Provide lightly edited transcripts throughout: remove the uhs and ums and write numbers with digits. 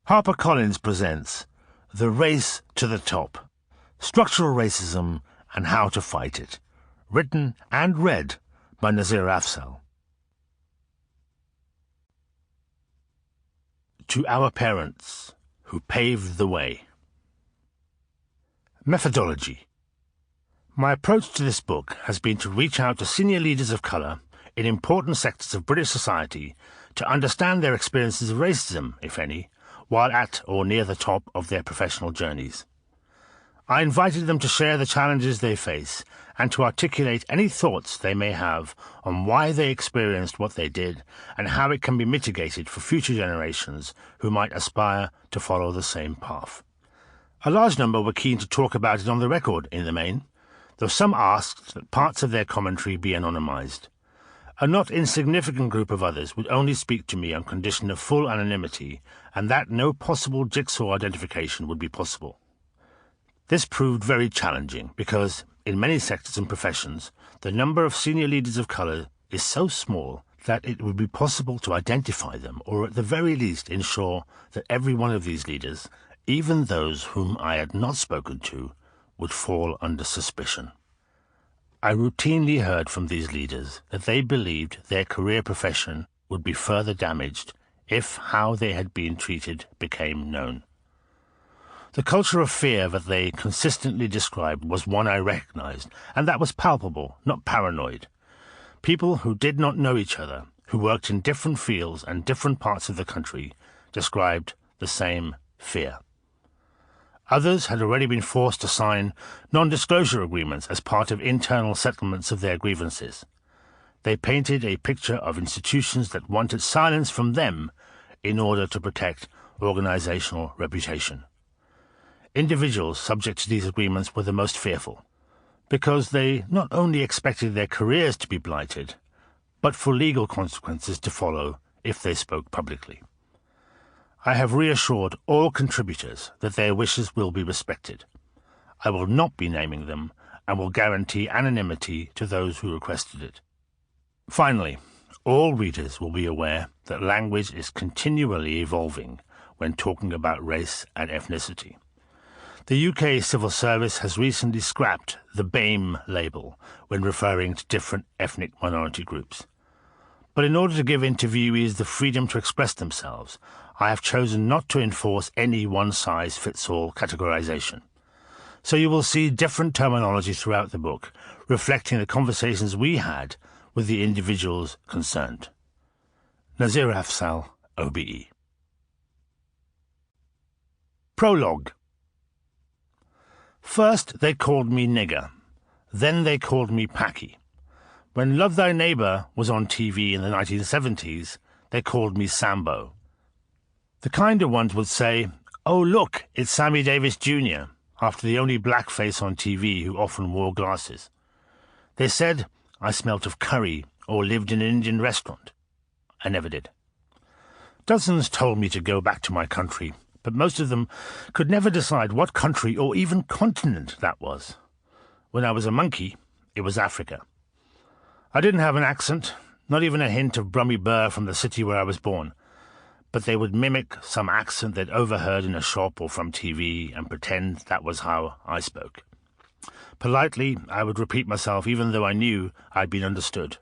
HarperCollins presents The Race to the Top, Structural Racism and How to Fight It, written and read by Nazir Afzal. To our parents, who paved the way. Methodology. My approach to this book has been to reach out to senior leaders of colour in important sectors of British society to understand their experiences of racism, if any, while at or near the top of their professional journeys. I invited them to share the challenges they face and to articulate any thoughts they may have on why they experienced what they did and how it can be mitigated for future generations who might aspire to follow the same path. A large number were keen to talk about it on the record in the main, though some asked that parts of their commentary be anonymised. A not insignificant group of others would only speak to me on condition of full anonymity, and that no possible jigsaw identification would be possible. This proved very challenging because, in many sectors and professions, the number of senior leaders of colour is so small that it would be possible to identify them, or at the very least ensure that every one of these leaders, even those whom I had not spoken to, would fall under suspicion. I routinely heard from these leaders that they believed their career profession would be further damaged if how they had been treated became known. The culture of fear that they consistently described was one I recognized, and that was palpable, not paranoid. People who did not know each other, who worked in different fields and different parts of the country, described the same fear. Others had already been forced to sign non-disclosure agreements as part of internal settlements of their grievances. They painted a picture of institutions that wanted silence from them in order to protect organizational reputation. Individuals subject to these agreements were the most fearful, because they not only expected their careers to be blighted, but for legal consequences to follow if they spoke publicly. I have reassured all contributors that their wishes will be respected. I will not be naming them and will guarantee anonymity to those who requested it. Finally, all readers will be aware that language is continually evolving when talking about race and ethnicity. The UK Civil Service has recently scrapped the BAME label when referring to different ethnic minority groups. But in order to give interviewees the freedom to express themselves, I have chosen not to enforce any one-size-fits-all categorization. So you will see different terminology throughout the book, reflecting the conversations we had with the individuals concerned. Nazir Afzal, OBE. Prologue. First they called me nigger, then they called me Packy. When Love Thy Neighbour was on TV in the 1970s, they called me Sambo. The kinder ones would say, "Oh look, it's Sammy Davis Jr.," after the only blackface on TV who often wore glasses. They said I smelt of curry or lived in an Indian restaurant. I never did. Dozens told me to go back to my country, but most of them could never decide what country or even continent that was. When I was a monkey, it was Africa. I didn't have an accent, not even a hint of Brummy Burr from the city where I was born, but they would mimic some accent they'd overheard in a shop or from TV and pretend that was how I spoke. Politely, I would repeat myself even though I knew I'd been understood,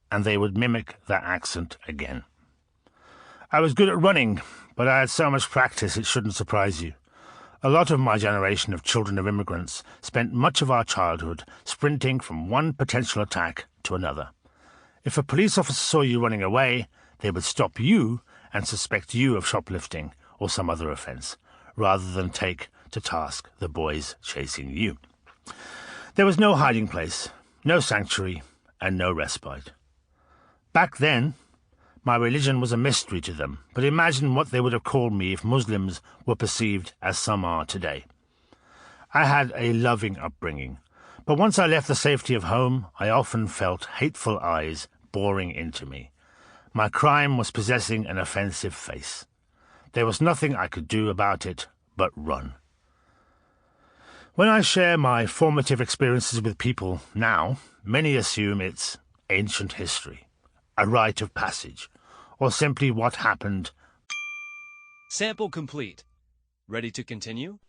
and they would mimic that accent again. I was good at running, but I had so much practice it shouldn't surprise you. A lot of my generation of children of immigrants spent much of our childhood sprinting from one potential attack to another. If a police officer saw you running away, they would stop you and suspect you of shoplifting or some other offence, rather than take to task the boys chasing you. There was no hiding place, no sanctuary, and no respite. Back then, my religion was a mystery to them, but imagine what they would have called me if Muslims were perceived as some are today. I had a loving upbringing, but once I left the safety of home, I often felt hateful eyes boring into me. My crime was possessing an offensive face. There was nothing I could do about it but run. When I share my formative experiences with people now, many assume it's ancient history, a rite of passage, or simply what happened Sample complete. Ready to continue?